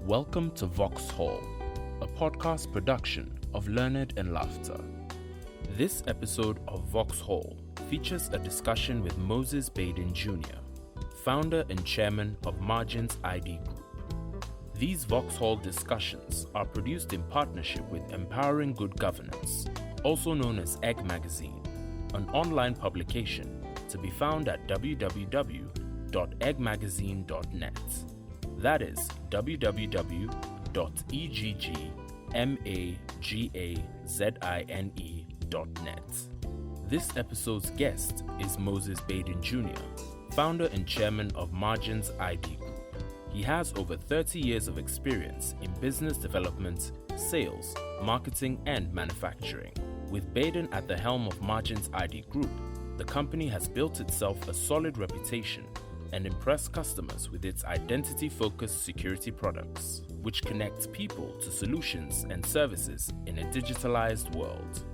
Welcome to Vauxhall, a podcast production of Learned and Laughter. This episode of Vauxhall features a discussion with Moses BAIDEN Jr., founder and chairman of Margins ID Group. These Vauxhall discussions are produced in partnership with Empowering Good Governance, also known as Egg Magazine, an online publication to be found at www.eggmagazine.net. That is www.eggmagazine.net. This episode's guest is Moses BAIDEN Jr., founder and chairman of Margins ID Group. He has over 30 years of experience in business development, sales, marketing, and manufacturing. With BAIDEN at the helm of Margins ID Group, the company has built itself a solid reputation and impressed customers with its identity-focused security products, which connect people to solutions and services in a digitalized world.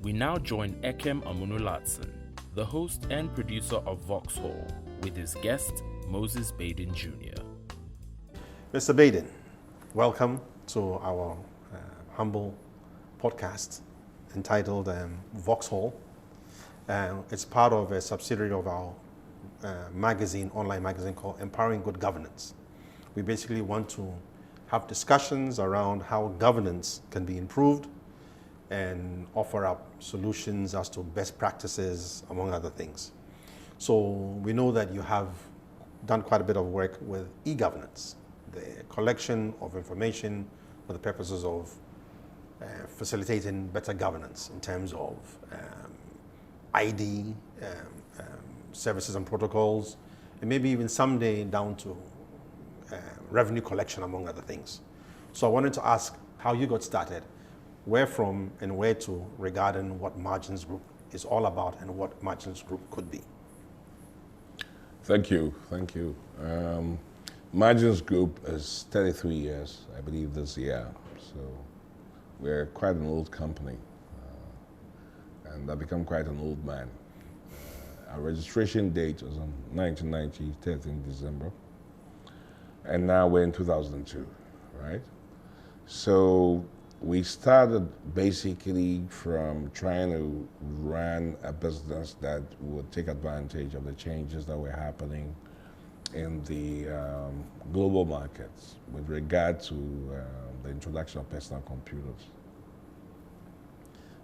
We now join Ekem Amunulatson, the host and producer of Vauxhall, with his guest, Moses BAIDEN Jr. Mr. BAIDEN, welcome to our humble podcast entitled Vauxhall. It's part of a subsidiary of our online magazine called Empowering Good Governance. We basically want to have discussions around how governance can be improved and offer up solutions as to best practices, among other things. So we know that you have done quite a bit of work with e-governance, the collection of information for the purposes of facilitating better governance in terms of ID, services and protocols, and maybe even someday down to revenue collection, among other things. So I wanted to ask how you got started, where from and where to regarding what Margins Group is all about and what Margins Group could be. Thank you. Margins Group is 33 years, I believe, this year. So we're quite an old company, and I've become quite an old man. Our registration date was on 1990, 13 December, and now we're in 2002, right? So we started basically from trying to run a business that would take advantage of the changes that were happening in the global markets with regard to the introduction of personal computers.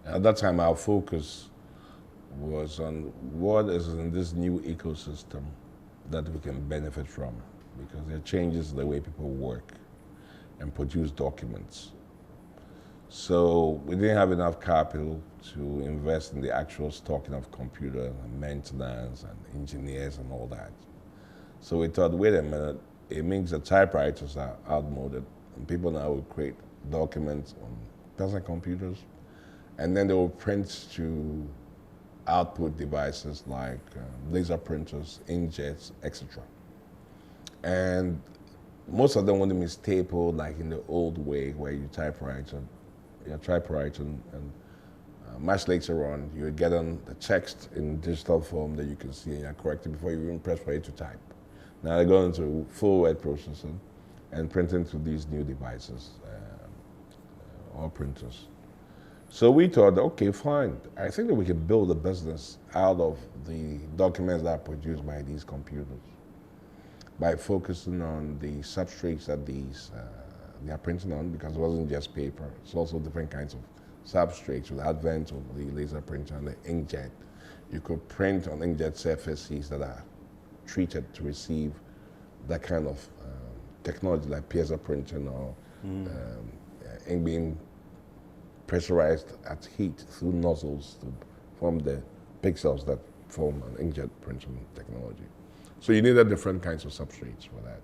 At that time, our focus was on what is in this new ecosystem that we can benefit from, because there are changes in the way people work and produce documents. So we didn't have enough capital to invest in the actual stocking of computers and maintenance and engineers and all that. So we thought, wait a minute, it means that typewriters are outmoded and people now will create documents on personal computers, and then they will print to output devices like laser printers, inkjets, etc. And most of them want to be stapled like in the old way where you typewrite and much later on you get on the text in digital form that you can see and you're correcting before you even press for it to type. Now they're going into full word processing and printing to these new devices or printers. So we thought, okay, fine. I think that we can build a business out of the documents that are produced by these computers by focusing on the substrates that they are printing on, because it wasn't just paper. It's also different kinds of substrates. With the advent of the laser printer and the inkjet, you could print on inkjet surfaces that are treated to receive that kind of technology, like piezo printing or ink being pressurized at heat through nozzles to form the pixels that form an inkjet printing technology. So you needed different kinds of substrates for that.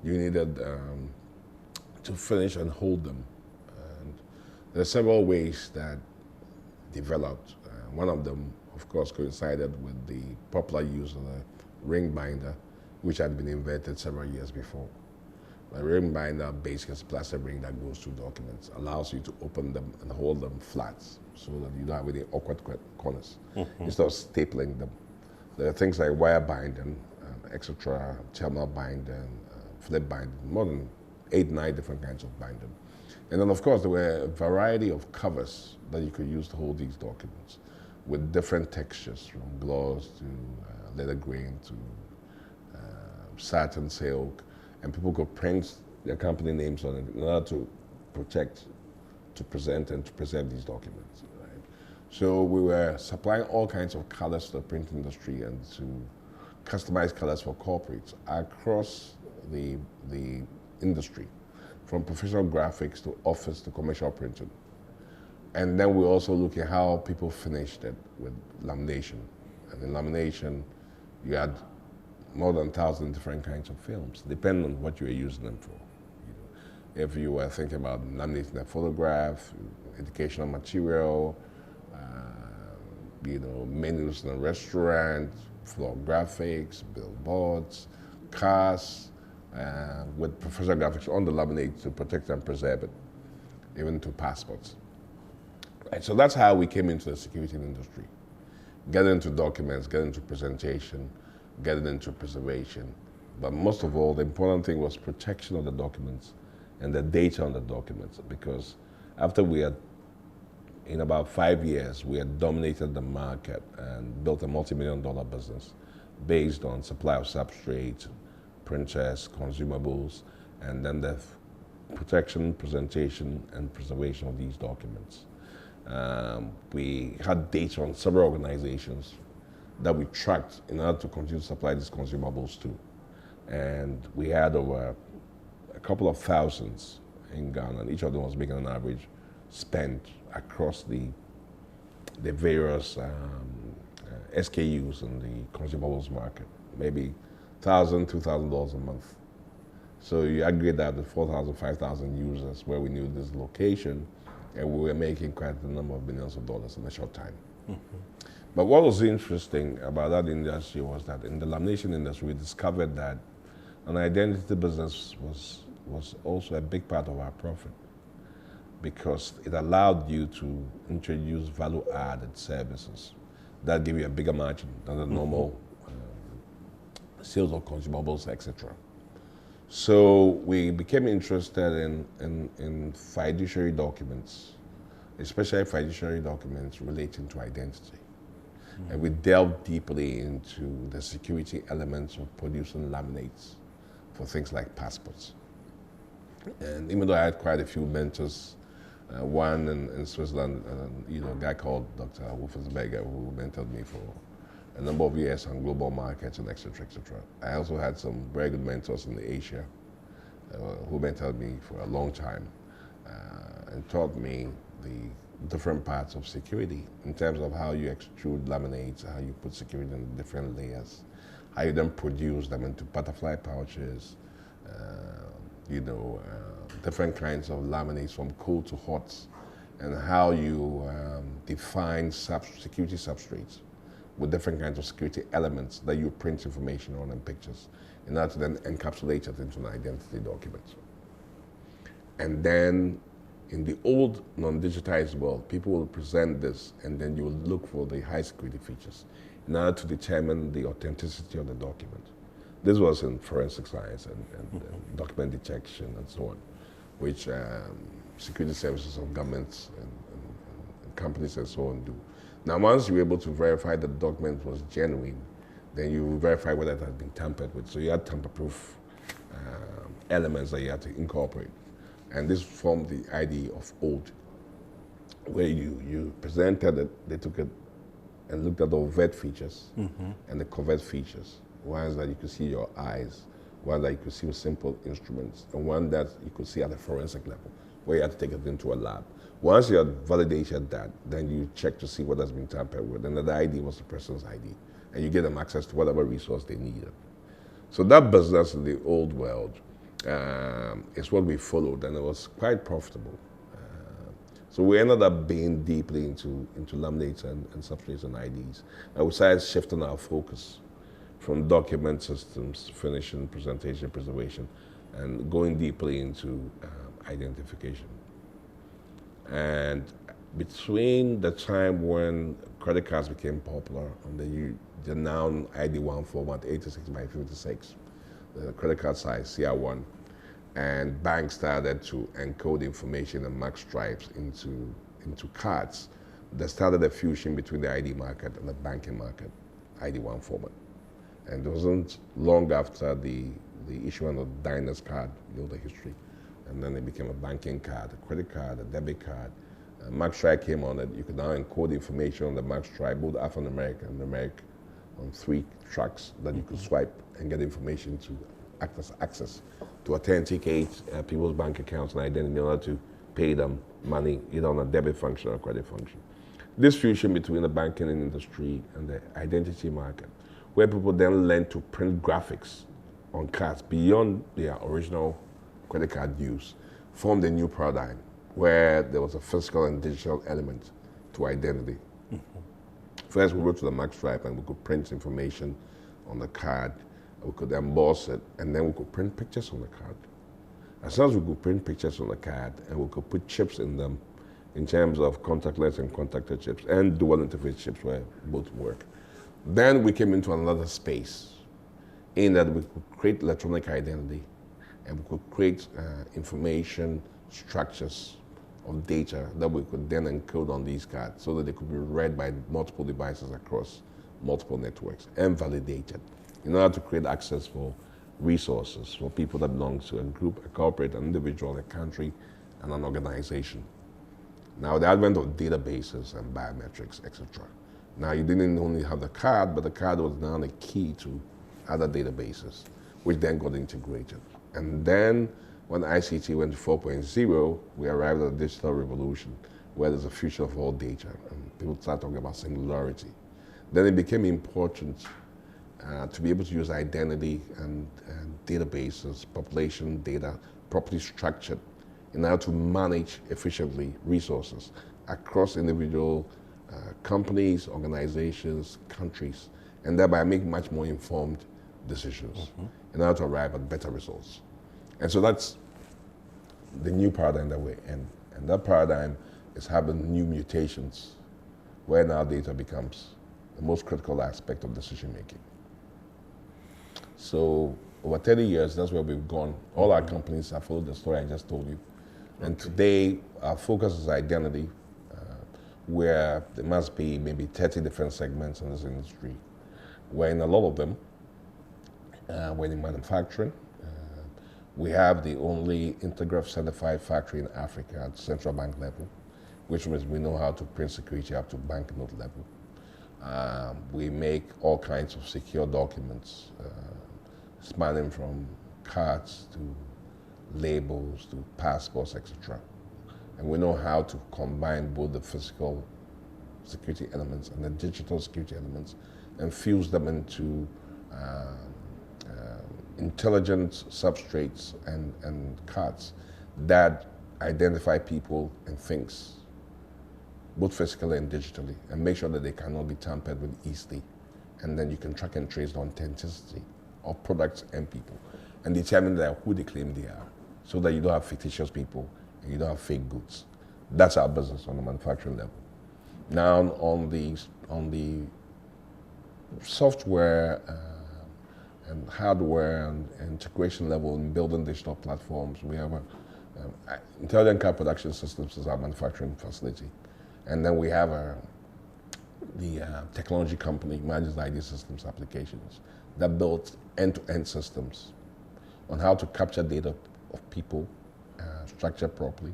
You needed to finish and hold them. And there are several ways that developed. One of them, of course, coincided with the popular use of the ring binder, which had been invented several years before. A ring binder basically is a plastic ring that goes through documents, allows you to open them and hold them flat so that you don't have any awkward corners instead of stapling them. There are things like wire binding, etc., terminal binding, flip binding, more than 8, 9 different kinds of binder. And then, of course, there were a variety of covers that you could use to hold these documents with different textures, from gloss to leather grain to satin silk, and people could print their company names on it in order to protect, to present, and to preserve these documents. Right? So we were supplying all kinds of colors to the print industry and to customize colors for corporates across the industry, from professional graphics to office to commercial printing. And then we also look at how people finished it with lamination. And in lamination, you had more than 1,000 different kinds of films, depending on what you were using them for. You know, if you were thinking about laminating a photograph, educational material, menus in a restaurant, floor graphics, billboards, cars, with professional graphics on the laminate to protect and preserve it, even to passports. Right, so that's how we came into the security industry. Get into documents, get into presentation, get into preservation. But most of all, the important thing was protection of the documents and the data on the documents, because after we had, in about 5 years, we had dominated the market and built a multi-million-dollar business based on supply of substrates, printers, consumables, and then the protection, presentation, and preservation of these documents. We had data on several organizations that we tracked in order to continue to supply these consumables to. And we had over a couple of thousands in Ghana, and each of them was making an average spend across the various SKUs in the consumables market, maybe $1,000, $2,000 a month. So you aggregate that with 4,000, 5,000 users where we knew this location, and we were making quite a number of billions of dollars in a short time. Mm-hmm. But what was interesting about that industry was that in the lamination industry, we discovered that an identity business was also a big part of our profit, because it allowed you to introduce value-added services that give you a bigger margin than the normal sales of consumables, etc. So we became interested in fiduciary documents, especially fiduciary documents relating to identity. Mm-hmm. And we delved deeply into the security elements of producing laminates for things like passports. And even though I had quite a few mentors, one in Switzerland, a guy called Dr. Wolfensberger, who mentored me for a number of years on global markets and et cetera, et cetera. I also had some very good mentors in Asia who mentored me for a long time and taught me the different parts of security in terms of how you extrude laminates, how you put security in different layers, how you then produce them into butterfly pouches, different kinds of laminates from cold to hot, and how you define security substrates with different kinds of security elements that you print information on and pictures in order to then encapsulate it into an identity document. And then in the old non-digitized world, people will present this and then you will look for the high security features in order to determine the authenticity of the document. This was in forensic science and document detection and so on, which security services of governments and companies and so on do. Now, once you're able to verify that the document was genuine, then you verify whether it has been tampered with. So you had tamper-proof elements that you had to incorporate. And this formed the idea of old, where you presented it, they took it and looked at the overt features and the covert features. One that you could see your eyes, one that you could see with simple instruments, and one that you could see at a forensic level, where you had to take it into a lab. Once you had validated that, then you check to see what has been tampered with, and the ID was the person's ID, and you give them access to whatever resource they needed. So that business in the old world is what we followed, and it was quite profitable. So we ended up being deeply into laminates and substrates and IDs, and we started shifting our focus from document systems, finishing, presentation, preservation, and going deeply into identification. And between the time when credit cards became popular and the now ID1 format, 86 by 56, the credit card size, CR1, and banks started to encode information and mark stripes into cards. There started a fusion between the ID market and the banking market, ID1 format. And it wasn't long after the issuance of Diners card, you know the history, and then it became a banking card, a credit card, a debit card. Mark stripe came on it. You could now encode information on the mark stripe, both alphanumeric and numeric, on 3 tracks that you could swipe and get information to act as access to authenticate people's bank accounts and identity in order to pay them money either on a debit function or credit function. This fusion between the banking industry and the identity market, where people then learn to print graphics on cards beyond their original credit card use, formed a new paradigm where there was a physical and digital element to identity. First, we wrote to the mark stripe and we could print information on the card, we could emboss it, and then we could print pictures on the card. As soon as we could print pictures on the card and we could put chips in them in terms of contactless and contacted chips and dual interface chips where both work, then we came into another space in that we could create electronic identity and we could create information structures of data that we could then encode on these cards so that they could be read by multiple devices across multiple networks and validated in order to create access for resources for people that belong to a group, a corporate, an individual, a country, and an organization. Now, the advent of databases and biometrics, etc. Now, you didn't only have the card, but the card was now the key to other databases, which then got integrated. And then, when ICT went to 4.0, we arrived at a digital revolution where there's a future of all data, and people start talking about singularity. Then it became important to be able to use identity and databases, population data, properly structured, in order to manage efficiently resources across individual companies, organizations, countries, and thereby make much more informed decisions in order to arrive at better results. And so that's the new paradigm that we're in. And that paradigm is having new mutations where now data becomes the most critical aspect of decision making. So over 30 years, that's where we've gone. All our companies have followed the story I just told you. And today, our focus is identity, where there must be maybe 30 different segments in this industry. We're in a lot of them. We're in manufacturing. We have the only Intergraph certified factory in Africa at central bank level, which means we know how to print security up to banknote level. We make all kinds of secure documents, spanning from cards to labels to passports, etc. And we know how to combine both the physical security elements and the digital security elements and fuse them into intelligent substrates and cards that identify people and things, both physically and digitally, and make sure that they cannot be tampered with easily. And then you can track and trace the authenticity of products and people and determine who they claim they are, so that you don't have fictitious people and you don't have fake goods. That's our business on the manufacturing level. Now on the software and hardware and integration level in building digital platforms, we have Intelligent Car Production Systems is our manufacturing facility. And then we have the technology company, manages ID systems applications, that builds end-to-end systems on how to capture data of people, structure properly,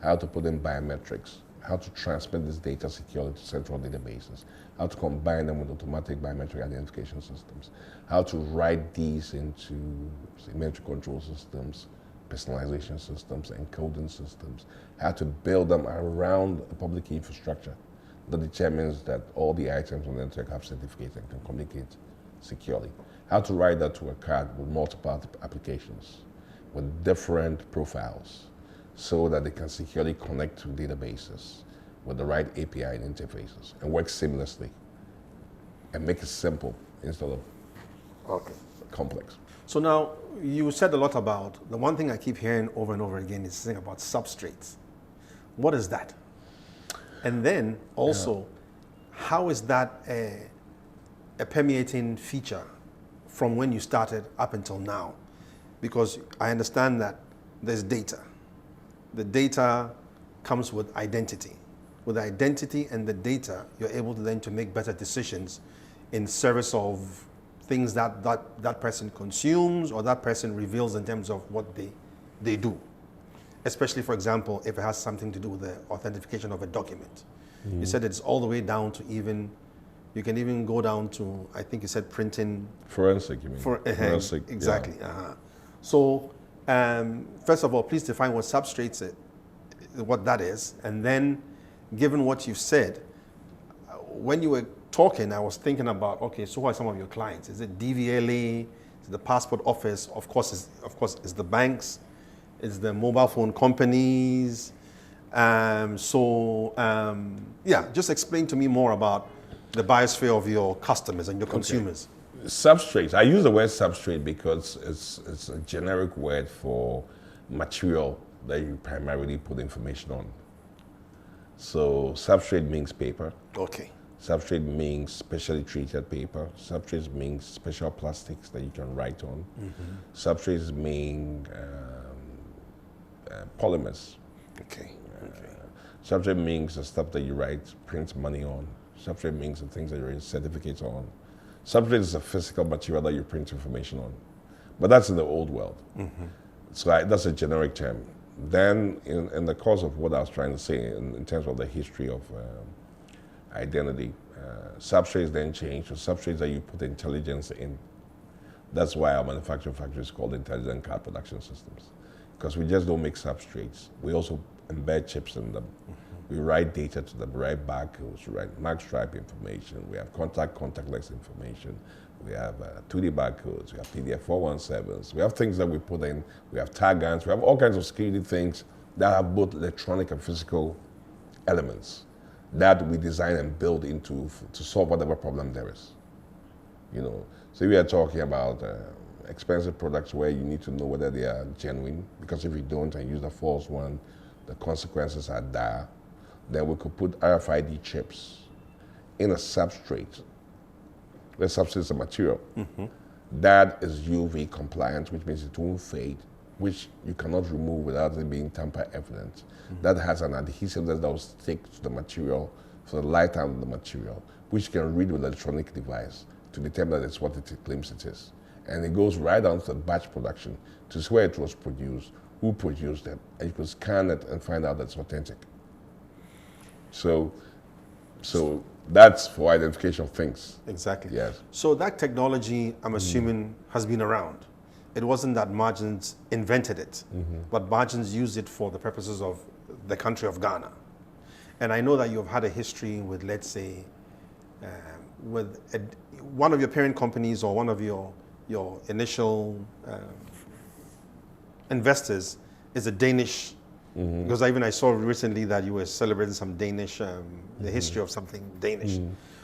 how to put in biometrics, how to transmit this data securely to central databases, how to combine them with automatic biometric identification systems, how to write these into symmetric control systems, personalization systems, encoding systems, how to build them around a public key infrastructure that determines that all the items on the network have certificates and can communicate securely. How to write that to a card with multiple applications, with different profiles, so that they can securely connect to databases with the right API and interfaces and work seamlessly and make it simple instead of complex. So now, you said a lot about, the one thing I keep hearing over and over again is this thing about substrates. What is that? And then also, how is that a permeating feature from when you started up until now? Because I understand that there's data. The data comes with identity. With the identity and the data, you're able to then to make better decisions in service of things that person consumes or that person reveals in terms of what they do. Especially, for example, if it has something to do with the authentication of a document. You said it's all the way down to even, you can even go down to, I think you said printing. Forensic, you mean? Forensic. Exactly. Yeah. So, first of all, please define what substrates what that is. And then, given what you've said, when you were talking, I was thinking about, okay, so who are some of your clients? Is it DVLA? Is it the passport office? Of course, it's the banks. It's the mobile phone companies. Yeah, just explain to me more about the biosphere of your customers and your consumers. Substrates. I use the word substrate because it's a generic word for material that you primarily put information on. So substrate means paper. Okay. Substrate means specially treated paper. Substrates means special plastics that you can write on. Substrates mean polymers. Okay. Substrate means the stuff that you write, print money on. Substrate means the things that you write certificates on. Substrate is a physical material that you print information on. But that's in the old world. So that's a generic term. Then in the course of what I was trying to say in terms of the history of identity, substrates then change to substrates that you put intelligence in. That's why our manufacturing factory is called Intelligent Car Production Systems. Because we just don't make substrates. We also embed chips in them. We write data to them, we write barcodes, we write mark stripe information, we have contactless information, we have 2D barcodes, we have PDF 417s, we have things that we put in, we have tag guns, we have all kinds of security things that have both electronic and physical elements that we design and build into to solve whatever problem there is. You know, so we are talking about expensive products where you need to know whether they are genuine, because if you don't and use the false one, the consequences are dire. Then we could put RFID chips in a substrate. The substrate is a material. That is UV compliant, which means it won't fade, which you cannot remove without it being tamper evident. That has an adhesive that will stick to the material for the lifetime of the material, which you can read with an electronic device to determine that it's what it claims it is. And it goes right down to the batch production to see where it was produced, who produced it, and you can scan it and find out that it's authentic. So that's for identification of things. Exactly. Yes. So that technology, I'm assuming, has been around. It wasn't that Margins invented it, but Margins used it for the purposes of the country of Ghana. And I know that you've had a history with, let's say, one of your parent companies or one of your initial investors is a Danish. Because I saw recently that you were celebrating some Danish, the history of something Danish.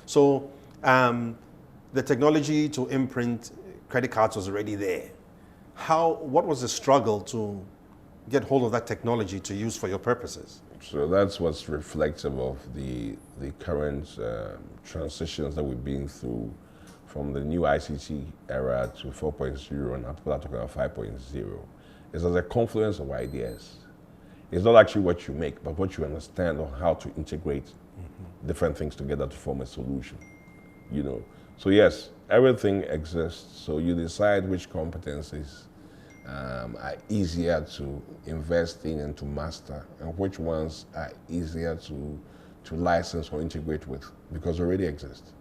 So the technology to imprint credit cards was already there. What was the struggle to get hold of that technology to use for your purposes? So that's what's reflective of the current transitions that we've been through from the new ICT era to 4.0, and now people are talking about 5.0. It's as a confluence of ideas. It's not actually what you make, but what you understand on how to integrate different things together to form a solution. You know, so yes, everything exists. So you decide which competencies are easier to invest in and to master, and which ones are easier to license or integrate with, because they already exist.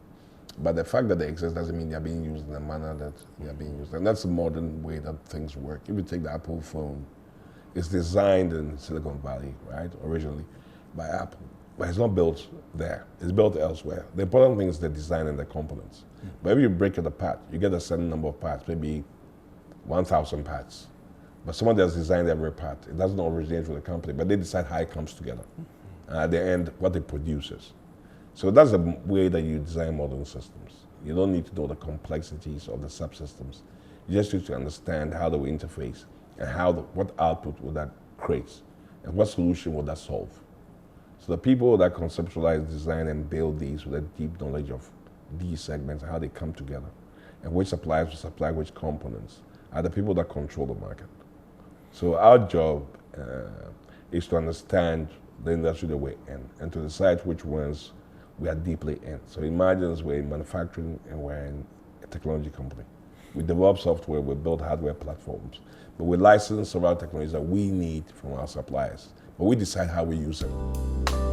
But the fact that they exist doesn't mean they're being used in the manner that they're being used, and that's the modern way that things work. If you take the Apple phone, it's designed in Silicon Valley, right, originally, by Apple. But it's not built there. It's built elsewhere. The important thing is the design and the components. But if you break it apart, you get a certain number of parts, maybe 1,000 parts. But someone that's designed every part, it doesn't originate with the company, but they decide how it comes together. And at the end, what it produces. So that's the way that you design modern systems. You don't need to know the complexities of the subsystems. You just need to understand how they will interface, and what output will that create, and what solution will that solve. So the people that conceptualize, design, and build these with a deep knowledge of these segments, how they come together, and which suppliers will supply which components, are the people that control the market. So our job is to understand the industry that we're in and to decide which ones we are deeply in. So imagine we're in manufacturing and we're in a technology company. We develop software, we build hardware platforms, but we license several technologies that we need from our suppliers. But we decide how we use them.